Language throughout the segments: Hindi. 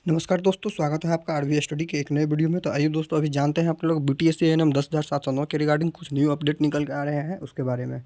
नमस्कार दोस्तों, स्वागत है आपका आरवी स्टडी के एक नए वीडियो में। तो आइए दोस्तों, अभी जानते हैं आप लोग बीटीएससी एएनएम 10,709 के रिगार्डिंग कुछ न्यू अपडेट निकल के आ रहे हैं उसके बारे में।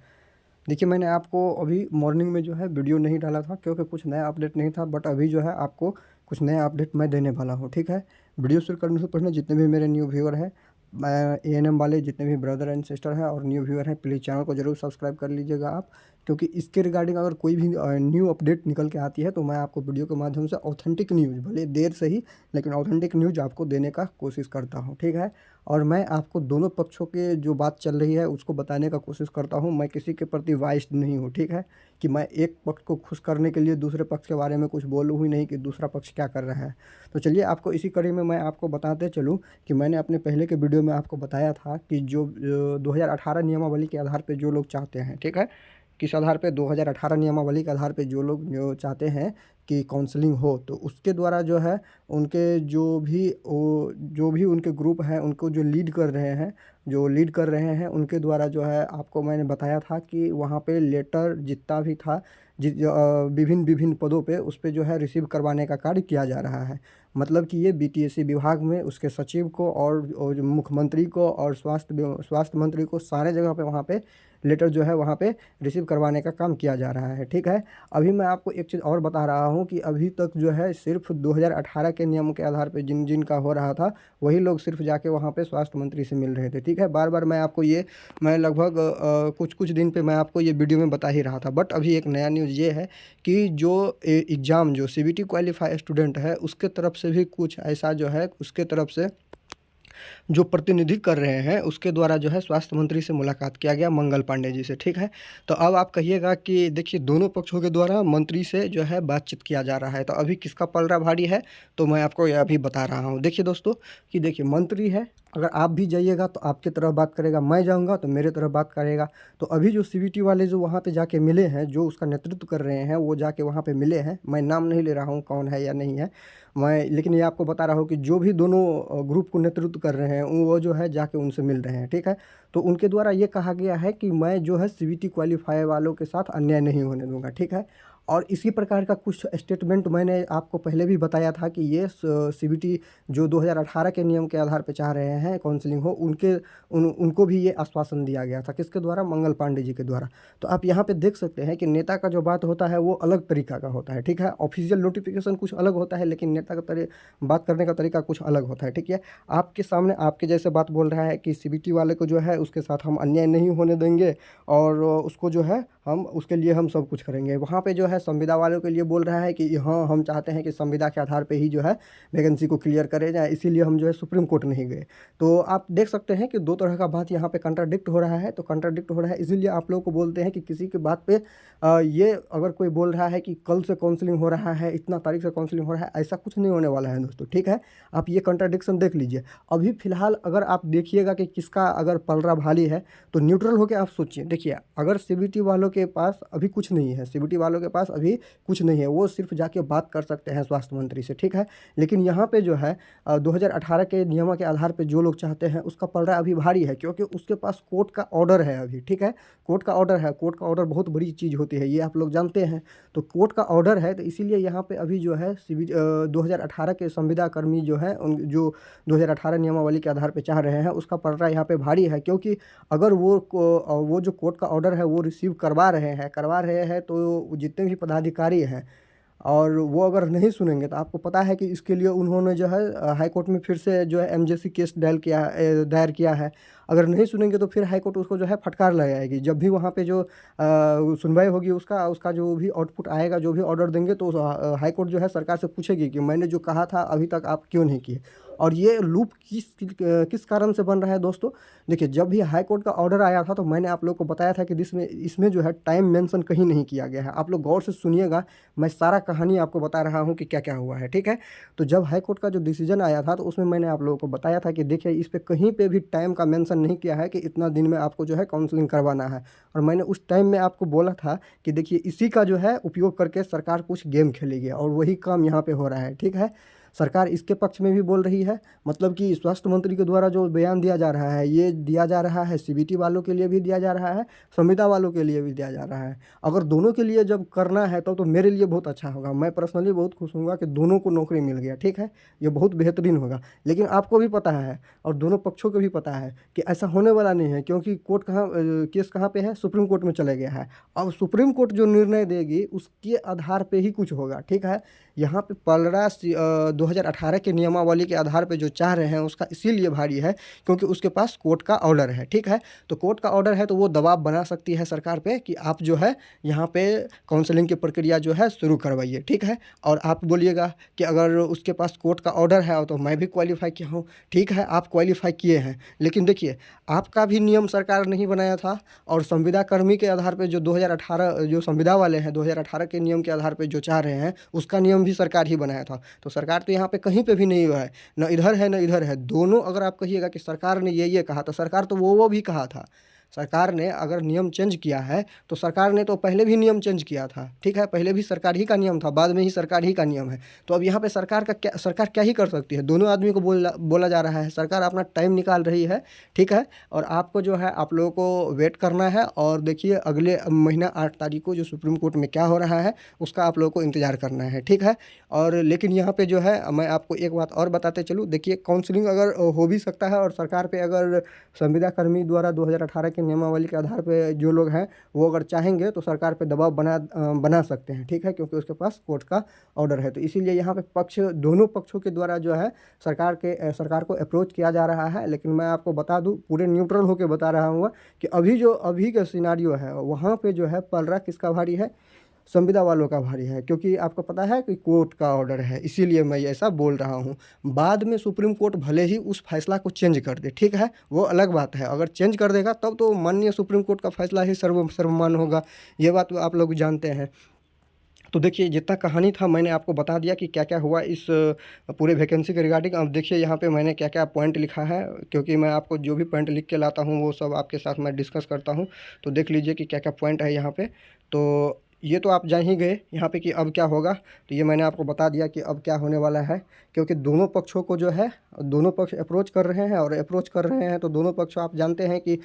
देखिए, मैंने आपको अभी मॉर्निंग में जो है वीडियो नहीं डाला था क्योंकि कुछ नया अपडेट नहीं था, बट अभी जो है आपको कुछ नया अपडेट मैं देने वाला हूँ। ठीक है, वीडियो शुरू करने से पहले जितने भी मेरे न्यू व्यूअर हैं, एएनएम वाले जितने भी ब्रदर एंड सिस्टर हैं और न्यू व्यूअर हैं, प्लीज़ चैनल को जरूर सब्सक्राइब कर लीजिएगा आप, क्योंकि इसके रिगार्डिंग अगर कोई भी न्यू अपडेट निकल के आती है तो मैं आपको वीडियो के माध्यम से ऑथेंटिक न्यूज़, भले देर से ही लेकिन ऑथेंटिक न्यूज़ आपको देने का कोशिश करता हूँ। ठीक है, और मैं आपको दोनों पक्षों के जो बात चल रही है उसको बताने का कोशिश करता हूँ। मैं किसी के प्रति वाइस्ड नहीं हूँ। ठीक है, कि मैं एक पक्ष को खुश करने के लिए दूसरे पक्ष के बारे में कुछ बोलूँ ही नहीं कि दूसरा पक्ष क्या कर रहा है। तो चलिए, आपको इसी कड़ी में मैं आपको बताते चलूँ कि मैंने अपने पहले के वीडियो में आपको बताया था कि जो 2018 नियमावली के आधार पर जो लोग चाहते हैं, ठीक है, किस आधार पे 2018 नियमावली के आधार पे जो लोग जो चाहते हैं कि काउंसलिंग हो, तो उसके द्वारा जो है उनके जो भी उनके ग्रुप हैं, उनको जो लीड कर रहे हैं उनके द्वारा जो है आपको मैंने बताया था कि वहाँ पे लेटर जितना भी था विभिन्न विभिन्न पदों पे उस पे जो है रिसीव करवाने का कार्य किया जा रहा है। मतलब कि ये बीटीएससी विभाग में उसके सचिव को और जो मुख्यमंत्री को और स्वास्थ्य मंत्री को सारे जगह पे वहाँ पे लेटर जो है वहाँ पे रिसीव करवाने का काम किया जा रहा है। ठीक है, अभी मैं आपको एक चीज़ और बता रहा हूँ कि अभी तक जो है सिर्फ 2018 के नियम के आधार पे जिन जिन का हो रहा था वही लोग सिर्फ जाके वहाँ पे स्वास्थ्य मंत्री से मिल रहे थे। ठीक है, बार बार मैं लगभग कुछ कुछ दिन पे मैं आपको ये वीडियो में बता ही रहा था, बट अभी एक नया न्यूज़ ये है कि जो एग्ज़ाम जो सीबीटी क्वालिफाई स्टूडेंट है उसके तरफ से भी कुछ ऐसा जो है उसके तरफ से जो प्रतिनिधि कर रहे हैं उसके द्वारा जो है स्वास्थ्य मंत्री से मुलाकात किया गया, मंगल पांडे जी से। ठीक है, तो अब आप कहिएगा कि देखिए दोनों पक्षों के द्वारा मंत्री से जो है बातचीत किया जा रहा है, तो अभी किसका पलड़ा भारी है तो मैं आपको यह अभी बता रहा हूँ। देखिए दोस्तों, कि देखिए मंत्री है, अगर आप भी जाइएगा तो आपकी तरफ बात करेगा, मैं जाऊंगा तो मेरे तरफ बात करेगा। तो अभी जो सीबीटी वाले जो वहाँ पे जाके मिले हैं, जो उसका नेतृत्व कर रहे हैं, वो जाके वहाँ पे मिले हैं। मैं नाम नहीं ले रहा हूँ कौन है या नहीं है, मैं लेकिन ये आपको बता रहा हूँ कि जो भी दोनों ग्रुप को नेतृत्व कर रहे हैं वो जो है जाके उनसे मिल रहे हैं। ठीक है, तो उनके द्वारा ये कहा गया है कि मैं जो है सीबीटी क्वालिफाई वालों के साथ अन्याय नहीं होने दूंगा। ठीक है, और इसी प्रकार का कुछ स्टेटमेंट मैंने आपको पहले भी बताया था कि ये सीबीटी जो 2018 के नियम के आधार पर चाह रहे हैं काउंसलिंग हो, उनको भी ये आश्वासन दिया गया था। किसके द्वारा? मंगल पांडे जी के द्वारा। तो आप यहाँ पे देख सकते हैं कि नेता का जो बात होता है वो अलग तरीका का होता है। ठीक है, ऑफिशियल नोटिफिकेशन कुछ अलग होता है, लेकिन नेता का बात करने का तरीका कुछ अलग होता है। ठीक है, आपके सामने आपके जैसे बात बोल रहा है कि सीबीटी वाले को जो है उसके साथ हम अन्याय नहीं होने देंगे और उसको जो है हम उसके लिए हम सब कुछ करेंगे। वहाँ पे जो है संविदा वालों के लिए बोल रहा है कि हाँ, हम चाहते हैं कि संविदा के आधार पे ही जो है वैकेंसी को क्लियर करे जाए, इसीलिए हम जो है सुप्रीम कोर्ट नहीं गए। तो आप देख सकते हैं कि दो तरह का बात यहाँ पे कंट्राडिक्ट हो रहा है। तो कंट्राडिक्ट हो रहा है इसीलिए आप लोगों को बोलते हैं कि किसी की बात पे ये अगर कोई बोल रहा है कि कल से काउंसलिंग हो रहा है, इतना तारीख से काउंसलिंग हो रहा है, ऐसा कुछ नहीं होने वाला है दोस्तों। ठीक है, आप ये कंट्राडिक्शन देख लीजिए। अभी फिलहाल अगर आप देखिएगा कि किसका अगर पलड़ा भारी है तो न्यूट्रल होकर आप सोचिए। देखिए, अगर सीबीटी वालों के पास अभी कुछ नहीं है, सीबीटी वालों के पास अभी कुछ नहीं है, वो सिर्फ जाके बात कर सकते हैं स्वास्थ्य मंत्री से। ठीक है, लेकिन यहाँ पे जो है 2018 के नियमों के आधार पे जो लोग चाहते हैं उसका पलड़ा अभी भारी है, क्योंकि उसके पास कोर्ट का ऑर्डर है अभी। ठीक है, कोर्ट का ऑर्डर है, कोर्ट का ऑर्डर बहुत बड़ी चीज़ होती है, ये आप लोग जानते हैं। तो कोर्ट का ऑर्डर है, तो इसीलिए यहाँ पे अभी जो है 2018 के संविदा कर्मी जो है जो 2018 नियमावली के आधार पे चाह रहे हैं उसका पलड़ा यहाँ पे भारी है। क्योंकि अगर वो जो कोर्ट का ऑर्डर है वो रिसीव करवा रहे हैं तो जितने भी पदाधिकारी हैं और वो अगर नहीं सुनेंगे तो आपको पता है कि इसके लिए उन्होंने जो है हाई कोर्ट में फिर से जो है एमजेसी केस दायर किया है। अगर नहीं सुनेंगे तो फिर हाई कोर्ट उसको जो है फटकार लगाएगी। जब भी वहाँ पे जो सुनवाई होगी उसका उसका जो भी आउटपुट आएगा, जो भी ऑर्डर देंगे, तो हाई कोर्ट जो है सरकार से पूछेगी कि मैंने जो कहा था अभी तक आप क्यों नहीं किए। और ये लूप किस कारण से बन रहा है दोस्तों? देखिए, जब भी हाई कोर्ट का ऑर्डर आया था तो मैंने आप लोग को बताया था कि इसमें जो है टाइम मेंशन कहीं नहीं किया गया है। आप लोग गौर से सुनिएगा, मैं सारा कहानी आपको बता रहा हूँ कि क्या क्या हुआ है। ठीक है, तो जब हाई कोर्ट का जो डिसीजन आया था तो उसमें मैंने आप लोगों को बताया था कि देखिए, इस पे कहीं पे भी टाइम का मेंशन नहीं किया है कि इतना दिन में आपको जो है काउंसलिंग करवाना है। और मैंने उस टाइम में आपको बोला था कि देखिए, इसी का जो है उपयोग करके सरकार कुछ गेम खेलेगी और वही काम यहाँ पे हो रहा है। ठीक है, सरकार इसके पक्ष में भी बोल रही है, मतलब कि स्वास्थ्य मंत्री के द्वारा जो बयान दिया जा रहा है, ये दिया जा रहा है सीबीटी वालों के लिए भी दिया जा रहा है, संविदा वालों के लिए भी दिया जा रहा है। अगर दोनों के लिए जब करना है तो मेरे लिए बहुत अच्छा होगा, मैं पर्सनली बहुत खुश हूँगा कि दोनों को नौकरी मिल गया, ठीक है, ये बहुत बेहतरीन होगा। लेकिन आपको भी पता है और दोनों पक्षों को भी पता है कि ऐसा होने वाला नहीं है, क्योंकि कोर्ट केस कहाँ पे है, सुप्रीम कोर्ट में चले गया है। अब सुप्रीम कोर्ट जो निर्णय देगी उसके आधार पे ही कुछ होगा, ठीक है। यहाँ पे पलड़ा 2018 के नियमावली के आधार पे जो चाह रहे हैं उसका इसीलिए भारी है क्योंकि उसके पास कोर्ट का ऑर्डर है, ठीक है। तो कोर्ट का ऑर्डर है तो वो दबाव बना सकती है सरकार पे कि आप जो है यहाँ पे काउंसलिंग की प्रक्रिया जो है शुरू करवाइए, ठीक है। और आप बोलिएगा कि अगर उसके पास कोर्ट का ऑर्डर है तो मैं भी क्वालिफाई किया हूँ, ठीक है, आप क्वालिफाई किए हैं। लेकिन देखिए, आपका भी नियम सरकार नहीं बनाया था और संविदा कर्मी के आधार पे जो 2018 जो संविदा वाले हैं 2018 के नियम के आधार पे जो चाह रहे हैं उसका नियम भी सरकार ही बनाया था। तो सरकार तो यहाँ पे कहीं पे भी नहीं हुआ है, न इधर है न इधर है। दोनों अगर आप कहिएगा कि सरकार ने ये कहा तो सरकार तो वो भी कहा था। सरकार ने अगर नियम चेंज किया है तो सरकार ने तो पहले भी नियम चेंज किया था, ठीक है, पहले भी सरकार ही का नियम था, बाद में ही सरकार ही का नियम है। तो अब यहाँ पे सरकार क्या ही कर सकती है, दोनों आदमी को बोला जा रहा है, सरकार अपना टाइम निकाल रही है, ठीक है। और आपको जो है आप लोगों को वेट करना है और देखिए अगले महीना 8 तारीख को जो सुप्रीम कोर्ट में क्या हो रहा है उसका आप लोगों को इंतज़ार करना है, ठीक है। और लेकिन यहाँ पे जो है मैं आपको एक बात और बताते चलूँ, देखिए काउंसलिंग अगर हो भी सकता है और सरकार पे अगर संविदा कर्मी द्वारा 2018 के नियमावली के आधार पे जो लोग हैं वो अगर चाहेंगे तो सरकार पे दबाव बना सकते हैं, ठीक है, क्योंकि उसके पास कोर्ट का ऑर्डर है। तो इसीलिए यहाँ पे दोनों पक्षों के द्वारा जो है सरकार को अप्रोच किया जा रहा है। लेकिन मैं आपको बता दूँ, पूरे न्यूट्रल होकर बता रहा हूँ कि अभी का सिनारियो है वहाँ पे जो है पलड़ा किसका भारी है, संविदा वालों का भारी है, क्योंकि आपको पता है कि कोर्ट का ऑर्डर है, इसीलिए मैं ऐसा बोल रहा हूँ। बाद में सुप्रीम कोर्ट भले ही उस फैसला को चेंज कर दे, ठीक है, वो अलग बात है। अगर चेंज कर देगा तब तो माननीय सुप्रीम कोर्ट का फैसला ही सर्वमान्य होगा, ये बात आप लोग जानते हैं। तो देखिए जितना कहानी था मैंने आपको बता दिया कि क्या क्या हुआ इस पूरे वैकेंसी के रिगार्डिंग। अब देखिए यहाँ पे मैंने क्या क्या पॉइंट लिखा है, क्योंकि मैं आपको जो भी पॉइंट लिख के लाता हूँ वो सब आपके साथ मैं डिस्कस करता हूँ। तो देख लीजिए कि क्या क्या पॉइंट है यहाँ पे। तो ये तो आप जान ही गए यहाँ पे कि अब क्या होगा, तो ये मैंने आपको बता दिया कि अब क्या होने वाला है। क्योंकि दोनों पक्षों को जो है दोनों पक्ष अप्रोच कर रहे हैं और अप्रोच कर रहे हैं तो दोनों पक्ष आप जानते हैं कि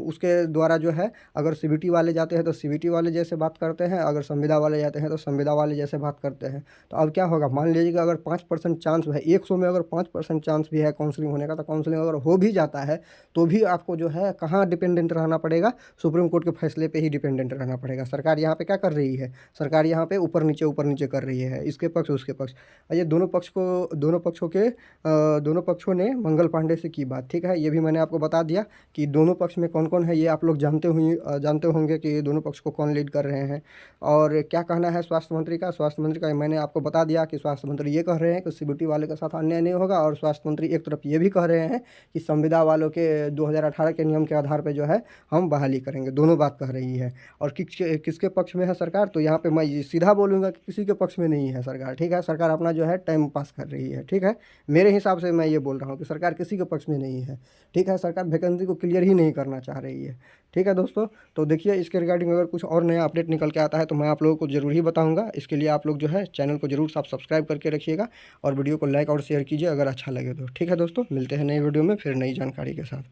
उसके द्वारा जो है अगर सीबीटी वाले जाते हैं तो सीबीटी वाले जैसे बात करते हैं, अगर संविदा वाले जाते हैं तो संविदा वाले जैसे बात करते हैं। तो अब क्या होगा, मान लीजिए कि अगर 5% चांस है 100 में, अगर 5% चांस भी है काउंसलिंग होने का, तो काउंसलिंग अगर हो भी जाता है तो भी आपको जो है कहाँ डिपेंडेंट रहना पड़ेगा, सुप्रीम कोर्ट के फैसले पे ही डिपेंडेंट रहना पड़ेगा। सरकार यहाँ पे क्या कर रही है, सरकार यहाँ पे ऊपर नीचे कर रही है, इसके पक्ष उसके पक्ष। ये दोनों पक्षों ने मंगल पांडे से की बात, ठीक है, ये भी मैंने आपको बता दिया कि दोनों पक्ष में कौन कौन है, ये आप लोग जानते होंगे कि दोनों पक्ष को कौन लीड कर रहे हैं। और क्या कहना है स्वास्थ्य मंत्री का मैंने आपको बता दिया कि स्वास्थ्य मंत्री ये कह रहे हैं कि सीबीटी वाले के साथ अन्याय नहीं होगा, और स्वास्थ्य मंत्री एक तरफ ये भी कह रहे हैं कि संविदा वालों के 2018 के नियम के आधार पर जो है हम बहाली करेंगे, दोनों बात कह रही है। और किसके पक्ष में है सरकार, तो यहाँ पे मैं सीधा बोलूँगा कि किसी के पक्ष में नहीं है सरकार, ठीक है। सरकार अपना जो है टाइम पास कर रही है, ठीक है, मेरे हिसाब से मैं ये बोल रहा हूँ कि सरकार किसी के पक्ष में नहीं है, ठीक है। सरकार वैकेंसी को क्लियर ही नहीं करना चाह रही है, ठीक है दोस्तों। तो देखिए इसके रिगार्डिंग अगर कुछ और नया अपडेट निकल के आता है तो मैं आप लोगों को ज़रूर ही बताऊँगा। इसके लिए आप लोग जो है चैनल को ज़रूर सब्सक्राइब करके रखिएगा और वीडियो को लाइक और शेयर कीजिए अगर अच्छा लगे तो, ठीक है दोस्तों। मिलते हैं नई वीडियो में फिर नई जानकारी के साथ।